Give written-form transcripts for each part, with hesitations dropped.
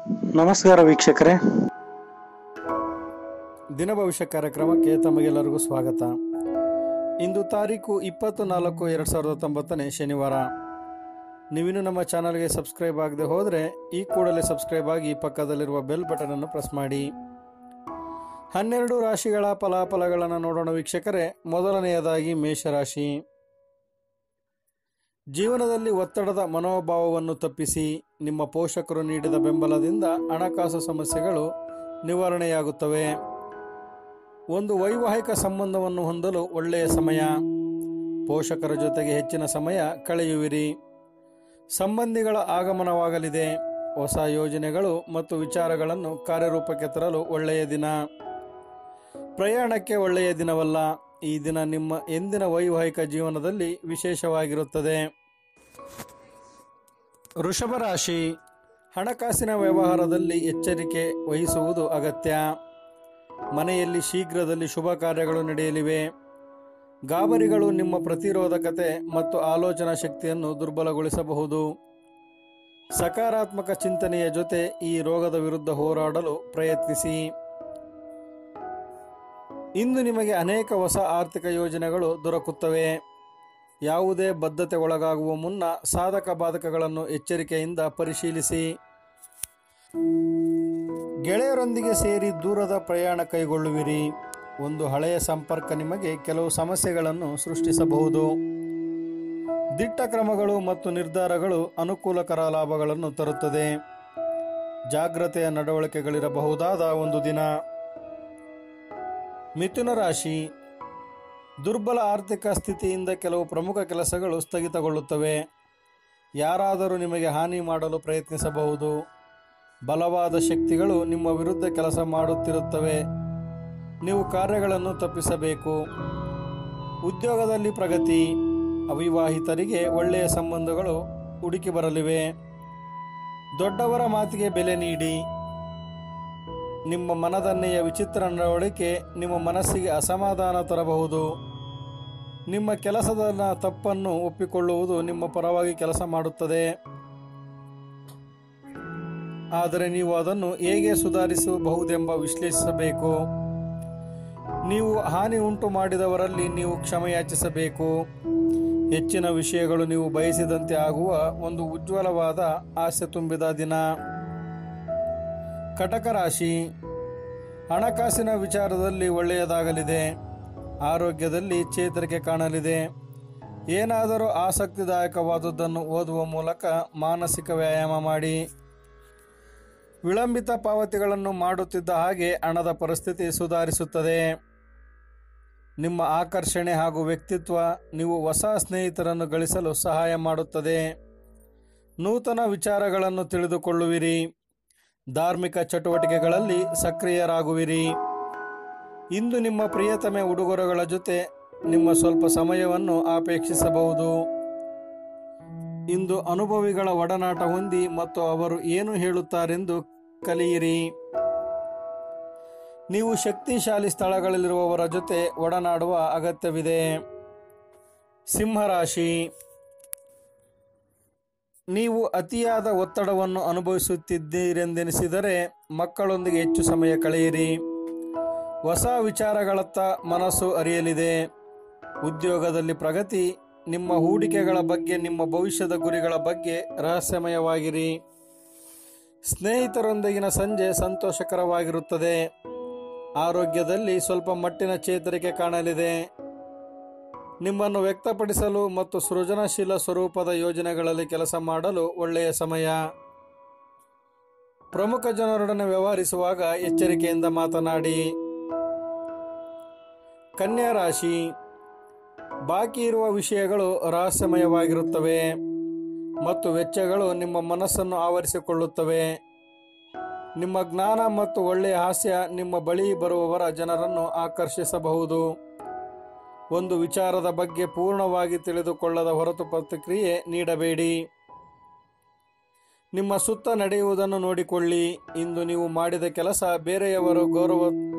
ನಮಸ್ಕಾರ ವೀಕ್ಷಕರೇ. ದಿನ ಭವಿಷ್ಯ ಕಾರ್ಯಕ್ರಮಕ್ಕೆ ತಮಗೆಲ್ಲರಿಗೂ ಸ್ವಾಗತ. ಇಂದು ತಾರೀಕು 24/2019 ಶನಿವಾರ. ನೀವಿನ್ನೂ ನಮ್ಮ ಚಾನಲ್ಗೆ ಸಬ್ಸ್ಕ್ರೈಬ್ ಆಗದೆ ಹೋದರೆ ಈ ಕೂಡಲೇ ಸಬ್ಸ್ಕ್ರೈಬ್ ಆಗಿ ಪಕ್ಕದಲ್ಲಿರುವ ಬೆಲ್ ಬಟನನ್ನು ಪ್ರೆಸ್ ಮಾಡಿ. 12 ರಾಶಿಗಳ ಫಲಾಫಲಗಳನ್ನು ನೋಡೋಣ ವೀಕ್ಷಕರೇ. ಮೊದಲನೆಯದಾಗಿ ಮೇಷರಾಶಿ. ಜೀವನದಲ್ಲಿ ಒತ್ತಡದ ಮನೋಭಾವವನ್ನು ತಪ್ಪಿಸಿ ನಿಮ್ಮ ಪೋಷಕರು ನೀಡಿದ ಬೆಂಬಲದಿಂದ ಹಣಕಾಸು ಸಮಸ್ಯೆಗಳು ನಿವಾರಣೆಯಾಗುತ್ತವೆ. ಒಂದು ವೈವಾಹಿಕ ಸಂಬಂಧವನ್ನು ಹೊಂದಲು ಒಳ್ಳೆಯ ಸಮಯ. ಪೋಷಕರ ಜೊತೆಗೆ ಹೆಚ್ಚಿನ ಸಮಯ ಕಳೆಯುವಿರಿ. ಸಂಬಂಧಿಗಳ ಆಗಮನವಾಗಲಿದೆ. ಹೊಸ ಯೋಜನೆಗಳು ಮತ್ತು ವಿಚಾರಗಳನ್ನು ಕಾರ್ಯರೂಪಕ್ಕೆ ತರಲು ಒಳ್ಳೆಯ ದಿನ. ಪ್ರಯಾಣಕ್ಕೆ ಒಳ್ಳೆಯ ದಿನವಲ್ಲ. ಈ ದಿನ ನಿಮ್ಮ ಎಂದಿನ ವೈವಾಹಿಕ ಜೀವನದಲ್ಲಿ ವಿಶೇಷವಾಗಿರುತ್ತದೆ. ವೃಷಭ ರಾಶಿ. ಹಣಕಾಸಿನ ವ್ಯವಹಾರದಲ್ಲಿ ಎಚ್ಚರಿಕೆ ವಹಿಸುವುದು ಅಗತ್ಯ. ಮನೆಯಲ್ಲಿ ಶೀಘ್ರದಲ್ಲಿ ಶುಭ ಕಾರ್ಯಗಳು ನಡೆಯಲಿವೆ. ಗಾಬರಿಗಳು ನಿಮ್ಮ ಪ್ರತಿರೋಧಕತೆ ಮತ್ತು ಆಲೋಚನಾ ಶಕ್ತಿಯನ್ನು ದುರ್ಬಲಗೊಳಿಸಬಹುದು. ಸಕಾರಾತ್ಮಕ ಚಿಂತನೆಯ ಜೊತೆ ಈ ರೋಗದ ವಿರುದ್ಧ ಹೋರಾಡಲು ಪ್ರಯತ್ನಿಸಿ. ಇಂದು ನಿಮಗೆ ಅನೇಕ ಹೊಸ ಆರ್ಥಿಕ ಯೋಜನೆಗಳು ದೊರಕುತ್ತವೆ. ಯಾವುದೇ ಬದ್ಧತೆ ಒಳಗಾಗುವ ಮುನ್ನ ಸಾಧಕ ಬಾಧಕಗಳನ್ನು ಎಚ್ಚರಿಕೆಯಿಂದ ಪರಿಶೀಲಿಸಿ. ಗೆಳೆಯರೊಂದಿಗೆ ಸೇರಿ ದೂರದ ಪ್ರಯಾಣ ಕೈಗೊಳ್ಳುವಿರಿ. ಒಂದು ಹಳೆಯ ಸಂಪರ್ಕ ನಿಮಗೆ ಕೆಲವು ಸಮಸ್ಯೆಗಳನ್ನು ಸೃಷ್ಟಿಸಬಹುದು. ದಿಟ್ಟ ಕ್ರಮಗಳು ಮತ್ತು ನಿರ್ಧಾರಗಳು ಅನುಕೂಲಕರ ಲಾಭಗಳನ್ನು ತರುತ್ತದೆ. ಜಾಗ್ರತೆಯ ನಡವಳಿಕೆಗಳಿರಬಹುದಾದ ಒಂದು ದಿನ. ಮಿಥುನ ರಾಶಿ. ದುರ್ಬಲ ಆರ್ಥಿಕ ಸ್ಥಿತಿಯಿಂದ ಕೆಲವು ಪ್ರಮುಖ ಕೆಲಸಗಳು ಸ್ಥಗಿತಗೊಳ್ಳುತ್ತವೆ. ಯಾರಾದರೂ ನಿಮಗೆ ಹಾನಿ ಮಾಡಲು ಪ್ರಯತ್ನಿಸಬಹುದು. ಬಲವಾದ ಶಕ್ತಿಗಳು ನಿಮ್ಮ ವಿರುದ್ಧ ಕೆಲಸ ಮಾಡುತ್ತಿರುತ್ತವೆ. ನೀವು ಕಾರ್ಯಗಳನ್ನು ತಪ್ಪಿಸಬೇಕು. ಉದ್ಯೋಗದಲ್ಲಿ ಪ್ರಗತಿ. ಅವಿವಾಹಿತರಿಗೆ ಒಳ್ಳೆಯ ಸಂಬಂಧಗಳು ಹುಡುಕಿ ಬರಲಿವೆ. ದೊಡ್ಡವರ ಮಾತಿಗೆ ಬೆಲೆ ನೀಡಿ. ನಿಮ್ಮ ಮನದನ್ನೆಯ ವಿಚಿತ್ರ ನಡವಳಿಕೆ ನಿಮ್ಮ ಮನಸ್ಸಿಗೆ ಅಸಮಾಧಾನ ತರಬಹುದು. ನಿಮ್ಮ ಕೆಲಸದ ತಪ್ಪನ್ನು ಒಪ್ಪಿಕೊಳ್ಳುವುದು ನಿಮ್ಮ ಪರವಾಗಿ ಕೆಲಸ ಮಾಡುತ್ತದೆ. ಆದರೆ ನೀವು ಅದನ್ನು ಹೇಗೆ ಸುಧಾರಿಸಬಹುದೆಂಬ ವಿಶ್ಲೇಷಿಸಬೇಕು. ನೀವು ಹಾನಿ ಉಂಟು ಮಾಡಿದವರಲ್ಲಿ ನೀವು ಕ್ಷಮೆಯಾಚಿಸಬೇಕು. ಹೆಚ್ಚಿನ ವಿಷಯಗಳು ನೀವು ಬಯಸಿದಂತೆ ಆಗುವ ಒಂದು ಉಜ್ವಲವಾದ ಆಸೆ ತುಂಬಿದ ದಿನ. ಕಟಕ ರಾಶಿ. ಹಣಕಾಸಿನ ವಿಚಾರದಲ್ಲಿ ಒಳ್ಳೆಯದಾಗಲಿದೆ. ಆರೋಗ್ಯದಲ್ಲಿ ಚೇತರಿಕೆ ಕಾಣಲಿದೆ. ಏನಾದರೂ ಆಸಕ್ತಿದಾಯಕವಾದುದನ್ನು ಓದುವ ಮೂಲಕ ಮಾನಸಿಕ ವ್ಯಾಯಾಮ ಮಾಡಿ. ವಿಳಂಬಿತ ಪಾವತಿಗಳನ್ನು ಮಾಡುತ್ತಿದ್ದ ಹಾಗೆ ಹಣದ ಪರಿಸ್ಥಿತಿ ಸುಧಾರಿಸುತ್ತದೆ. ನಿಮ್ಮ ಆಕರ್ಷಣೆ ಹಾಗೂ ವ್ಯಕ್ತಿತ್ವ ನೀವು ಹೊಸ ಸ್ನೇಹಿತರನ್ನು ಗಳಿಸಲು ಸಹಾಯ ಮಾಡುತ್ತದೆ. ನೂತನ ವಿಚಾರಗಳನ್ನು ತಿಳಿದುಕೊಳ್ಳುವಿರಿ. ಧಾರ್ಮಿಕ ಚಟುವಟಿಕೆಗಳಲ್ಲಿ ಸಕ್ರಿಯರಾಗುವಿರಿ. ಇಂದು ನಿಮ್ಮ ಪ್ರಿಯತಮೆ ಉಡುಗೊರೆಗಳ ಜೊತೆ ನಿಮ್ಮ ಸ್ವಲ್ಪ ಸಮಯವನ್ನು ಅಪೇಕ್ಷಿಸಬಹುದು. ಇಂದು ಅನುಭವಿಗಳ ಒಡನಾಟ ಹೊಂದಿ ಮತ್ತು ಅವರು ಏನು ಹೇಳುತ್ತಾರೆಂದು ಕಲಿಯಿರಿ. ನೀವು ಶಕ್ತಿಶಾಲಿ ಸ್ಥಳಗಳಲ್ಲಿರುವವರ ಜೊತೆ ಒಡನಾಡುವ ಅಗತ್ಯವಿದೆ. ಸಿಂಹರಾಶಿ. ನೀವು ಅತಿಯಾದ ಒತ್ತಡವನ್ನು ಅನುಭವಿಸುತ್ತಿದ್ದೀರೆಂದೆನಿಸಿದರೆ ಮಕ್ಕಳೊಂದಿಗೆ ಹೆಚ್ಚು ಸಮಯ ಕಳೆಯಿರಿ. ಹೊಸ ವಿಚಾರಗಳತ್ತ ಮನಸ್ಸು ಅರಿಯಲಿದೆ. ಉದ್ಯೋಗದಲ್ಲಿ ಪ್ರಗತಿ. ನಿಮ್ಮ ಹೂಡಿಕೆಗಳ ಬಗ್ಗೆ ನಿಮ್ಮ ಭವಿಷ್ಯದ ಗುರಿಗಳ ಬಗ್ಗೆ ರಹಸ್ಯಮಯವಾಗಿರಿ. ಸ್ನೇಹಿತರೊಂದಿಗಿನ ಸಂಜೆ ಸಂತೋಷಕರವಾಗಿರುತ್ತದೆ. ಆರೋಗ್ಯದಲ್ಲಿ ಸ್ವಲ್ಪ ಮಟ್ಟಿನ ಚೇತರಿಕೆ ಕಾಣಲಿದೆ. ನಿಮ್ಮನ್ನು ವ್ಯಕ್ತಪಡಿಸಲು ಮತ್ತು ಸೃಜನಶೀಲ ಸ್ವರೂಪದ ಯೋಜನೆಗಳಲ್ಲಿ ಕೆಲಸ ಮಾಡಲು ಒಳ್ಳೆಯ ಸಮಯ. ಪ್ರಮುಖ ಜನರೊಡನೆ ವ್ಯವಹರಿಸುವಾಗ ಎಚ್ಚರಿಕೆಯಿಂದ ಮಾತನಾಡಿ. ಕನ್ಯಾ ರಾಶಿ. ಬಾಕಿ ಇರುವ ವಿಷಯಗಳು ರಹಸ್ಯಮಯವಾಗಿರುತ್ತವೆ ಮತ್ತು ವೆಚ್ಚಗಳು ನಿಮ್ಮ ಮನಸ್ಸನ್ನು ಆವರಿಸಿಕೊಳ್ಳುತ್ತವೆ. ನಿಮ್ಮ ಜ್ಞಾನ ಮತ್ತು ಒಳ್ಳೆಯ ಹಾಸ್ಯ ನಿಮ್ಮ ಬಳಿ ಬರುವವರ ಜನರನ್ನು ಆಕರ್ಷಿಸಬಹುದು. ಒಂದು ವಿಚಾರದ ಬಗ್ಗೆ ಪೂರ್ಣವಾಗಿ ತಿಳಿದುಕೊಳ್ಳದ ಹೊರತು ಪ್ರತಿಕ್ರಿಯೆ ನೀಡಬೇಡಿ. ನಿಮ್ಮ ಸುತ್ತ ನಡೆಯುವುದನ್ನು ನೋಡಿಕೊಳ್ಳಿ. ಇಂದು ನೀವು ಮಾಡಿದ ಕೆಲಸ ಬೇರೆಯವರು ಗೌರವ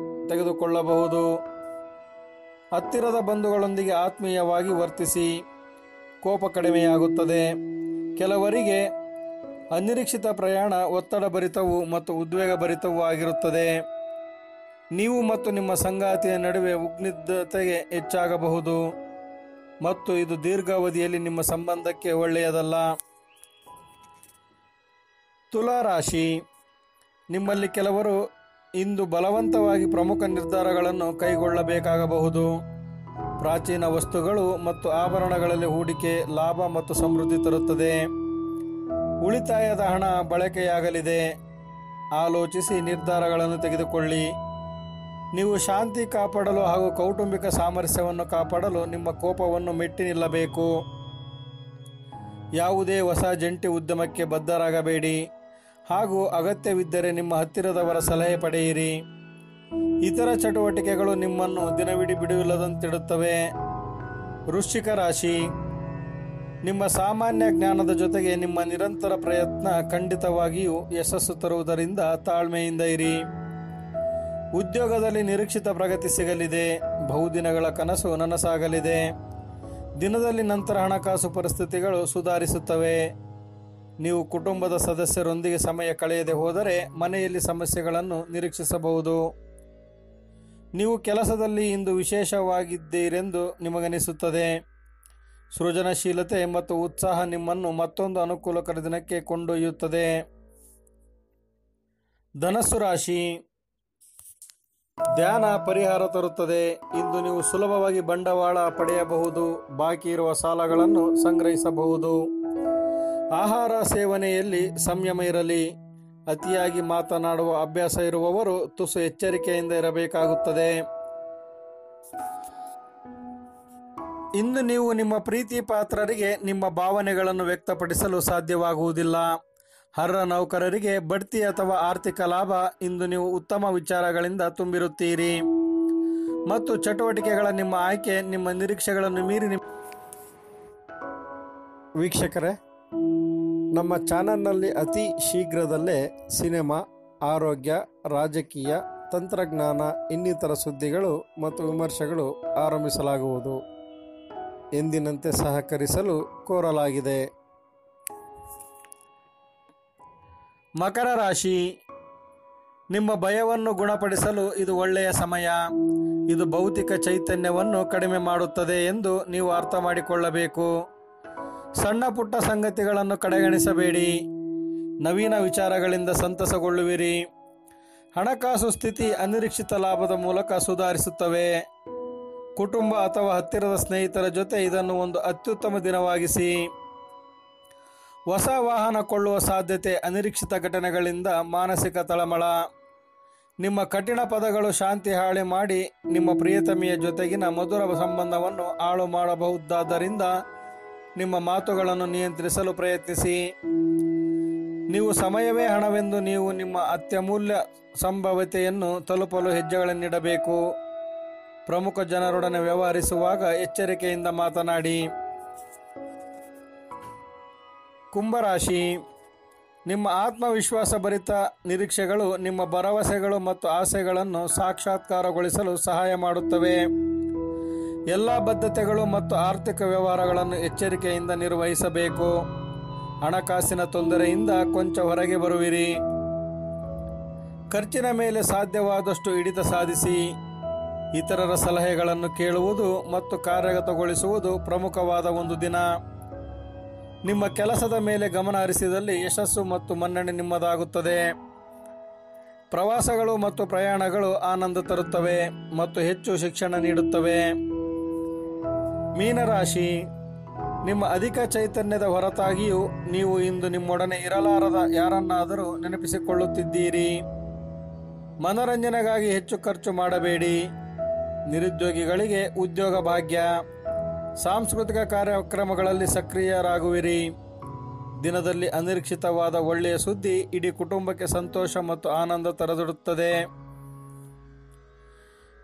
ತೆಗೆದುಕೊಳ್ಳಬಹುದು. ಹತ್ತಿರದ ಬಂಧುಗಳೊಂದಿಗೆ ಆತ್ಮೀಯವಾಗಿ ವರ್ತಿಸಿ. ಕೋಪ ಕಡಿಮೆಯಾಗುತ್ತದೆ. ಕೆಲವರಿಗೆ ಅನಿರೀಕ್ಷಿತ ಪ್ರಯಾಣ ಒತ್ತಡಭರಿತವೂ ಮತ್ತು ಉದ್ವೇಗಭರಿತವೂ ಆಗಿರುತ್ತದೆ. ನೀವು ಮತ್ತು ನಿಮ್ಮ ಸಂಗಾತಿಯ ನಡುವೆ ಉದ್ವಿಗ್ನತೆ ಹೆಚ್ಚಾಗಬಹುದು ಮತ್ತು ಇದು ದೀರ್ಘಾವಧಿಯಲ್ಲಿ ನಿಮ್ಮ ಸಂಬಂಧಕ್ಕೆ ಒಳ್ಳೆಯದಲ್ಲ. ತುಲಾ ರಾಶಿ, ನಿಮ್ಮಲ್ಲಿ ಕೆಲವರು ಇಂದು ಬಲವಂತವಾಗಿ ಪ್ರಮುಖ ನಿರ್ಧಾರಗಳನ್ನು ಕೈಗೊಳ್ಳಬೇಕಾಗಬಹುದು. ಪ್ರಾಚೀನ ವಸ್ತುಗಳು ಮತ್ತು ಆಭರಣಗಳಲ್ಲಿ ಹೂಡಿಕೆ ಲಾಭ ಮತ್ತು ಸಮೃದ್ಧಿ ತರುತ್ತದೆ. ಉಳಿತಾಯದ ಹಣ ಬಳಕೆಯಾಗಲಿದೆ. ಆಲೋಚಿಸಿ ನಿರ್ಧಾರಗಳನ್ನು ತೆಗೆದುಕೊಳ್ಳಿ. ನೀವು ಶಾಂತಿ ಕಾಪಾಡಲು ಹಾಗೂ ಕೌಟುಂಬಿಕ ಸಾಮರಸ್ಯವನ್ನು ಕಾಪಾಡಲು ನಿಮ್ಮ ಕೋಪವನ್ನು ಮೆಟ್ಟಿ ನಿಲ್ಲಬೇಕು. ಯಾವುದೇ ಹೊಸ ಜಂಟಿ ಉದ್ಯಮಕ್ಕೆ ಬದ್ಧರಾಗಬೇಡಿ ಹಾಗೂ ಅಗತ್ಯವಿದ್ದರೆ ನಿಮ್ಮ ಹತ್ತಿರದವರ ಸಲಹೆ ಪಡೆಯಿರಿ. ಇತರ ಚಟುವಟಿಕೆಗಳು ನಿಮ್ಮನ್ನು ದಿನವಿಡೀ ಬಿಡುವಿಲ್ಲದಂತಿಡುತ್ತವೆ. ವೃಶ್ಚಿಕ ರಾಶಿ, ನಿಮ್ಮ ಸಾಮಾನ್ಯ ಜ್ಞಾನದ ಜೊತೆಗೆ ನಿಮ್ಮ ನಿರಂತರ ಪ್ರಯತ್ನ ಖಂಡಿತವಾಗಿಯೂ ಯಶಸ್ಸು ತರುವುದರಿಂದ ತಾಳ್ಮೆಯಿಂದ ಇರಿ. ಉದ್ಯೋಗದಲ್ಲಿ ನಿರೀಕ್ಷಿತ ಪ್ರಗತಿ ಸಿಗಲಿದೆ. ಬಹುದಿನಗಳ ಕನಸು ನನಸಾಗಲಿದೆ. ದಿನದಲ್ಲಿ ನಂತರ ಹಣಕಾಸು ಪರಿಸ್ಥಿತಿಗಳು ಸುಧಾರಿಸುತ್ತವೆ. ನೀವು ಕುಟುಂಬದ ಸದಸ್ಯರೊಂದಿಗೆ ಸಮಯ ಕಳೆಯದೆ ಹೋದರೆ ಮನೆಯಲ್ಲಿ ಸಮಸ್ಯೆಗಳನ್ನು ನಿರೀಕ್ಷಿಸಬಹುದು. ನೀವು ಕೆಲಸದಲ್ಲಿ ಇಂದು ವಿಶೇಷವಾಗಿದ್ದೀರೆಂದು ನಿಮಗನಿಸುತ್ತದೆ. ಸೃಜನಶೀಲತೆ ಮತ್ತು ಉತ್ಸಾಹ ನಿಮ್ಮನ್ನು ಮತ್ತೊಂದು ಅನುಕೂಲಕರ ದಿನಕ್ಕೆ ಕೊಂಡೊಯ್ಯುತ್ತದೆ. ಧನಸ್ಸು ರಾಶಿ, ಧ್ಯಾನ ಪರಿಹಾರ ತರುತ್ತದೆ. ಇಂದು ನೀವು ಸುಲಭವಾಗಿ ಬಂಡವಾಳ ಪಡೆಯಬಹುದು. ಬಾಕಿ ಇರುವ ಸಾಲಗಳನ್ನು ಸಂಗ್ರಹಿಸಬಹುದು. ಆಹಾರ ಸೇವನೆಯಲ್ಲಿ ಸಂಯಮ ಇರಲಿ. ಅತಿಯಾಗಿ ಮಾತನಾಡುವ ಅಭ್ಯಾಸ ಇರುವವರು ತುಸು ಎಚ್ಚರಿಕೆಯಿಂದ ಇರಬೇಕಾಗುತ್ತದೆ. ಇಂದು ನೀವು ನಿಮ್ಮ ಪ್ರೀತಿ ಪಾತ್ರರಿಗೆ ನಿಮ್ಮ ಭಾವನೆಗಳನ್ನು ವ್ಯಕ್ತಪಡಿಸಲು ಸಾಧ್ಯವಾಗುವುದಿಲ್ಲ. ಅರ್ಹ ನೌಕರರಿಗೆ ಬಡ್ತಿ ಅಥವಾ ಆರ್ಥಿಕ ಲಾಭ. ಇಂದು ನೀವು ಉತ್ತಮ ವಿಚಾರಗಳಿಂದ ತುಂಬಿರುತ್ತೀರಿ ಮತ್ತು ಚಟುವಟಿಕೆಗಳ ನಿಮ್ಮ ಆಯ್ಕೆ ನಿಮ್ಮ ನಿರೀಕ್ಷೆಗಳನ್ನು ಮೀರಿ. ವೀಕ್ಷಕರೇ, ನಮ್ಮ ಚಾನಲ್ನಲ್ಲಿ ಅತಿ ಶೀಘ್ರದಲ್ಲೇ ಸಿನಿಮಾ, ಆರೋಗ್ಯ, ರಾಜಕೀಯ, ತಂತ್ರಜ್ಞಾನ ಇನ್ನಿತರ ಸುದ್ದಿಗಳು ಮತ್ತು ವಿಮರ್ಶೆಗಳು ಆರಂಭಿಸಲಾಗುವುದು. ಎಂದಿನಂತೆ ಸಹಕರಿಸಲು ಕೋರಲಾಗಿದೆ. ಮಕರ ರಾಶಿ, ನಿಮ್ಮ ಭಯವನ್ನು ಗುಣಪಡಿಸಲು ಇದು ಒಳ್ಳೆಯ ಸಮಯ. ಇದು ಭೌತಿಕ ಚೈತನ್ಯವನ್ನು ಕಡಿಮೆ ಮಾಡುತ್ತದೆ ಎಂದು ನೀವು ಅರ್ಥ ಮಾಡಿಕೊಳ್ಳಬೇಕು. ಸಣ್ಣ ಪುಟ್ಟ ಸಂಗತಿಗಳನ್ನು ಕಡೆಗಣಿಸಬೇಡಿ. ನವೀನ ವಿಚಾರಗಳಿಂದ ಸಂತಸಗೊಳ್ಳುವಿರಿ. ಹಣಕಾಸು ಸ್ಥಿತಿ ಅನಿರೀಕ್ಷಿತ ಲಾಭದ ಮೂಲಕ ಸುಧಾರಿಸುತ್ತವೆ. ಕುಟುಂಬ ಅಥವಾ ಹತ್ತಿರದ ಸ್ನೇಹಿತರ ಜೊತೆ ಇದನ್ನು ಒಂದು ಅತ್ಯುತ್ತಮ ದಿನವಾಗಿಸಿ. ಹೊಸ ವಾಹನ ಕೊಳ್ಳುವ ಸಾಧ್ಯತೆ. ಅನಿರೀಕ್ಷಿತ ಘಟನೆಗಳಿಂದ ಮಾನಸಿಕ ತಳಮಳ. ನಿಮ್ಮ ಕಠಿಣ ಪದಗಳು ಶಾಂತಿ ಹಾಳಿ ಮಾಡಿ ನಿಮ್ಮ ಪ್ರಿಯತಮೆಯ ಜೊತೆಗಿನ ಮಧುರ ಸಂಬಂಧವನ್ನು ಹಾಳು ಮಾಡಬಹುದಾದ್ದರಿಂದ ನಿಮ್ಮ ಮಾತುಗಳನ್ನು ನಿಯಂತ್ರಿಸಲು ಪ್ರಯತ್ನಿಸಿ. ನೀವು ಸಮಯವೇ ಹಣವೆಂದು ನೀವು ನಿಮ್ಮ ಅತ್ಯಮೂಲ್ಯ ಸಂಭಾವ್ಯತೆಯನ್ನು ತಲುಪಲು ಹೆಜ್ಜೆಗಳನ್ನಿಡಬೇಕು. ಪ್ರಮುಖ ಜನರೊಡನೆ ವ್ಯವಹರಿಸುವಾಗ ಎಚ್ಚರಿಕೆಯಿಂದ ಮಾತನಾಡಿ. ಕುಂಭರಾಶಿ, ನಿಮ್ಮ ಆತ್ಮವಿಶ್ವಾಸ ಭರಿತ ನಿರೀಕ್ಷೆಗಳು ನಿಮ್ಮ ಭರವಸೆಗಳು ಮತ್ತು ಆಸೆಗಳನ್ನು ಸಾಕ್ಷಾತ್ಕಾರಗೊಳಿಸಲು ಸಹಾಯ ಮಾಡುತ್ತವೆ. ಎಲ್ಲ ಬದ್ಧತೆಗಳು ಮತ್ತು ಆರ್ಥಿಕ ವ್ಯವಹಾರಗಳನ್ನು ಎಚ್ಚರಿಕೆಯಿಂದ ನಿರ್ವಹಿಸಬೇಕು. ಹಣಕಾಸಿನ ತೊಂದರೆಯಿಂದ ಕೊಂಚ ಹೊರಗೆ ಬರುವಿರಿ. ಖರ್ಚಿನ ಮೇಲೆ ಸಾಧ್ಯವಾದಷ್ಟು ಹಿಡಿತ ಸಾಧಿಸಿ. ಇತರರ ಸಲಹೆಗಳನ್ನು ಕೇಳುವುದು ಮತ್ತು ಕಾರ್ಯಗತಗೊಳಿಸುವುದು ಪ್ರಮುಖವಾದ ಒಂದು ದಿನ. ನಿಮ್ಮ ಕೆಲಸದ ಮೇಲೆ ಗಮನ ಹರಿಸಿದಲ್ಲಿ ಯಶಸ್ಸು ಮತ್ತು ಮನ್ನಣೆ ನಿಮ್ಮದಾಗುತ್ತದೆ. ಪ್ರವಾಸಗಳು ಮತ್ತು ಪ್ರಯಾಣಗಳು ಆನಂದ ತರುತ್ತವೆ ಮತ್ತು ಹೆಚ್ಚು ಶಿಕ್ಷಣ ನೀಡುತ್ತವೆ. ಮೀನರಾಶಿ, ನಿಮ್ಮ ಅಧಿಕ ಚೈತನ್ಯದ ಹೊರತಾಗಿಯೂ ನೀವು ಇಂದು ನಿಮ್ಮೊಡನೆ ಇರಲಾರದ ಯಾರನ್ನಾದರೂ ನೆನಪಿಸಿಕೊಳ್ಳುತ್ತಿದ್ದೀರಿ. ಮನೋರಂಜನೆಗಾಗಿ ಹೆಚ್ಚು ಖರ್ಚು ಮಾಡಬೇಡಿ. ನಿರುದ್ಯೋಗಿಗಳಿಗೆ ಉದ್ಯೋಗ ಭಾಗ್ಯ. ಸಾಂಸ್ಕೃತಿಕ ಕಾರ್ಯಕ್ರಮಗಳಲ್ಲಿ ಸಕ್ರಿಯರಾಗುವಿರಿ. ದಿನದಲ್ಲಿ ಅನಿರೀಕ್ಷಿತವಾದ ಒಳ್ಳೆಯ ಸುದ್ದಿ ಇಡೀ ಕುಟುಂಬಕ್ಕೆ ಸಂತೋಷ ಮತ್ತು ಆನಂದ ತರದಿಡುತ್ತದೆ.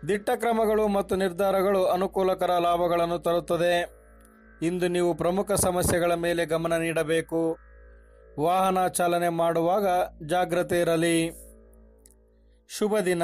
ದಿಟ್ಟ ಕ್ರಮಗಳು ಮತ್ತು ನಿರ್ಧಾರಗಳು ಅನುಕೂಲಕರ ಲಾಭಗಳನ್ನು ತರುತ್ತದೆ. ಇಂದು ನೀವು ಪ್ರಮುಖ ಸಮಸ್ಯೆಗಳ ಮೇಲೆ ಗಮನ ನೀಡಬೇಕು. ವಾಹನ ಚಾಲನೆ ಮಾಡುವಾಗ ಜಾಗ್ರತೆ ಇರಲಿ. ಶುಭ ದಿನ.